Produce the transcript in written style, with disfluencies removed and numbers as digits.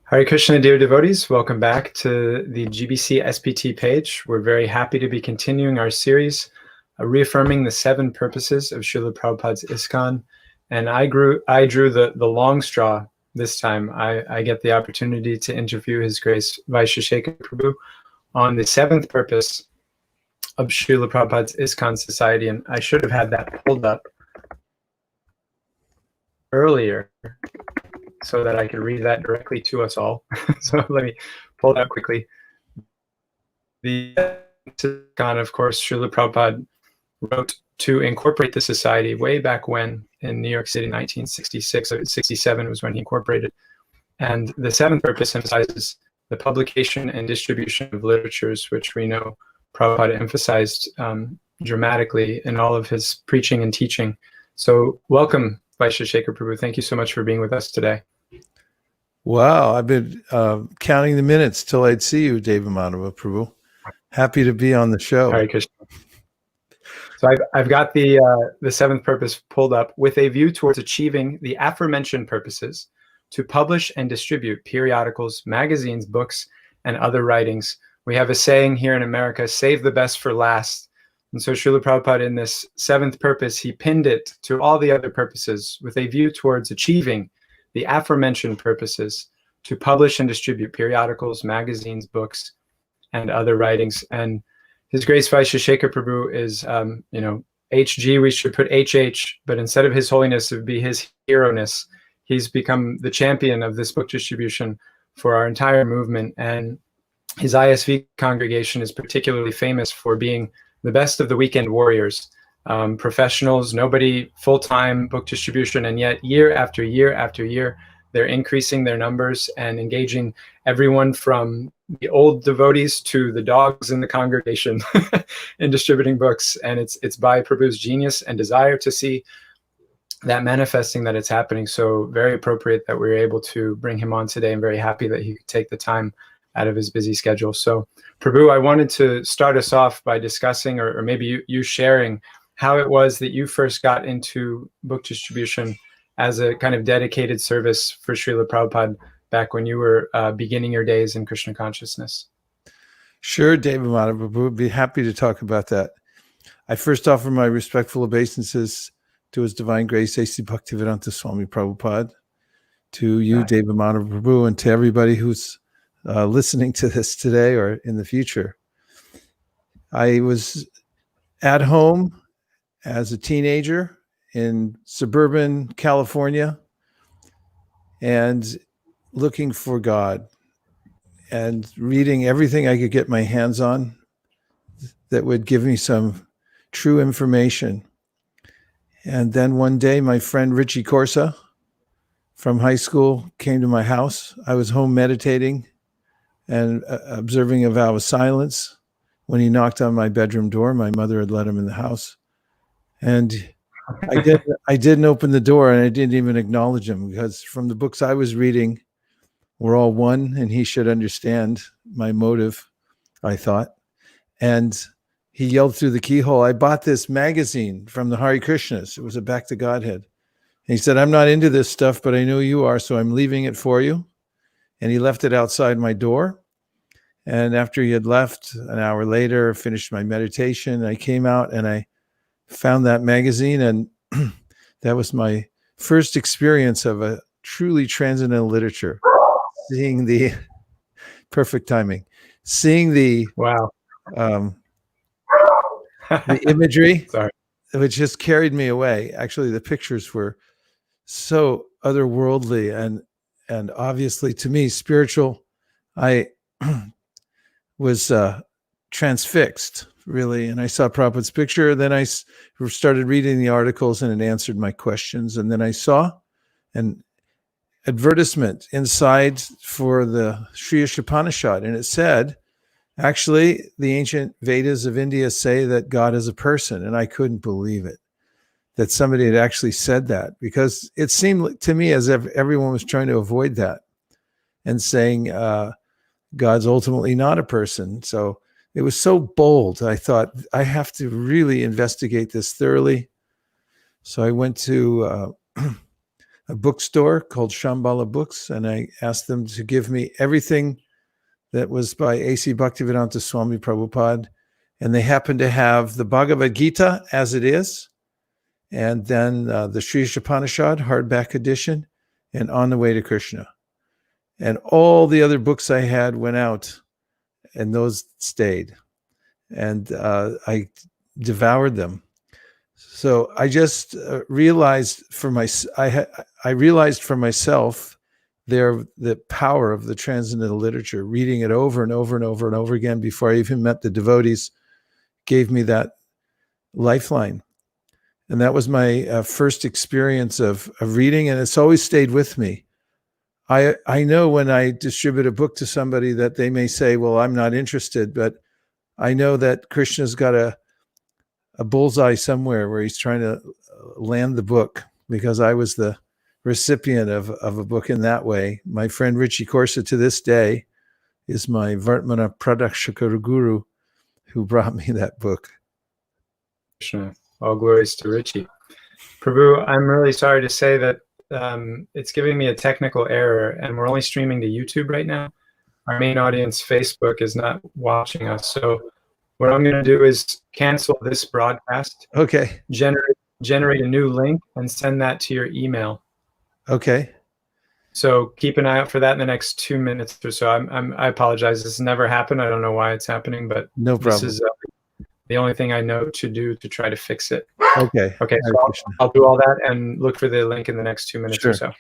Hare Krishna, dear devotees. Welcome back to the GBC SPT page. We're very happy to be continuing our series, reaffirming the 7 purposes of Srila Prabhupada's ISKCON. And I drew the long straw this time. I get the opportunity to interview His Grace Vaisesika Prabhu on the 7th purpose of Srila Prabhupada's ISKCON Society. And I should have had that pulled up earlier so that I could read that directly to us all. So let me pull that quickly. The ISKCON, of course, Srila Prabhupada wrote to incorporate the society way back when in New York City, 1966. 67 was when he incorporated. And the 7th purpose emphasizes the publication and distribution of literatures, which we know Prabhupada emphasized dramatically in all of his preaching and teaching. So welcome, Vaisesika Prabhu. Thank you so much for being with us today. Wow, I've been counting the minutes till I'd see you, Devamadava Prabhu. Happy to be on the show. Hare Krishna. So I've got the 7th purpose pulled up with a view towards achieving the aforementioned purposes to publish and distribute periodicals, magazines, books, and other writings. We have a saying here in America, save the best for last. And so Srila Prabhupada, in this 7th purpose, he pinned it to all the other purposes with a view towards achieving the aforementioned purposes to publish and distribute periodicals, magazines, books, and other writings. And His Grace Vaisesika Prabhu is, HG, we should put HH, but instead of His Holiness, it would be His hero-ness. He's become the champion of this book distribution for our entire movement. And his ISV congregation is particularly famous for being the best of the weekend warriors, professionals, nobody full-time book distribution, and yet year after year after year, they're increasing their numbers and engaging everyone from the old devotees to the dogs in the congregation in distributing books. And it's by Prabhu's genius and desire to see that manifesting, that it's happening. So very appropriate that we were able to bring him on today. I'm very happy that he could take the time out of his busy schedule. So Prabhu, I wanted to start us off by discussing, or maybe you sharing how it was that you first got into book distribution as a kind of dedicated service for Srila Prabhupada back when you were beginning your days in Krishna consciousness. Sure, Devamadava Prabhu, would be happy to talk about that. I first offer my respectful obeisances to His Divine Grace, A.C. Bhaktivedanta Swami Prabhupada, to you, Devamadava Prabhu, and to everybody who's listening to this today or in the future. I was at home as a teenager in suburban California and looking for God and reading everything I could get my hands on that would give me some true information. And then one day, my friend Richie Corsa from high school came to my house. I was home meditating and observing a vow of silence when he knocked on my bedroom door. My mother had let him in the house. And I didn't open the door, and I didn't even acknowledge him, because from the books I was reading, we're all one, and he should understand my motive, I thought. And he yelled through the keyhole, I bought this magazine from the Hare Krishnas. It was a Back to Godhead. And he said, I'm not into this stuff, but I know you are, so I'm leaving it for you. And he left it outside my door. And after he had left, an hour later, finished my meditation, I came out and I found that magazine, and that was my first experience of a truly transcendental literature. Seeing the perfect timing, seeing the the imagery, which just carried me away. Actually, the pictures were so otherworldly and obviously to me spiritual. I was transfixed, really, and I saw Prabhupada's picture. Then I started reading the articles, and it answered my questions. And then I saw an advertisement inside for the Sri Upanishad, and it said, actually, the ancient Vedas of India say that God is a person. And I couldn't believe it, that somebody had actually said that, because it seemed to me as if everyone was trying to avoid that and saying God's ultimately not a person. So it was so bold. I thought, I have to really investigate this thoroughly. So I went to a bookstore called Shambhala Books, and I asked them to give me everything that was by A.C. Bhaktivedanta Swami Prabhupada. And they happened to have the Bhagavad Gita as it is, and then the Sri Upanishad hardback edition, and On the Way to Krishna. And all the other books I had went out, and those stayed. And I devoured them. So I just realized I realized for myself the power of the transcendental literature. Reading it over and over and over and over again before I even met the devotees gave me that lifeline. And that was my first experience of reading, and it's always stayed with me. I know when I distribute a book to somebody that they may say, well, I'm not interested, but I know that Krishna's got a bullseye somewhere where he's trying to land the book, because I was the recipient of a book in that way. My friend Richie Corsa to this day is my Vartmana Pradakshaka Guru who brought me that book. Krishna. All glories to Richie. Prabhu, I'm really sorry to say that it's giving me a technical error, and we're only streaming to YouTube right now. Our main audience, Facebook, is not watching us. So what I'm going to do is cancel this broadcast. Okay. Generate a new link and send that to your email. Okay. So keep an eye out for that in the next 2 minutes or so. I apologize. This never happened. I don't know why it's happening, but no problem. This is the only thing I know to do to try to fix it. Okay. Okay. So I'll do all that and look for the link in the next 2 minutes or so.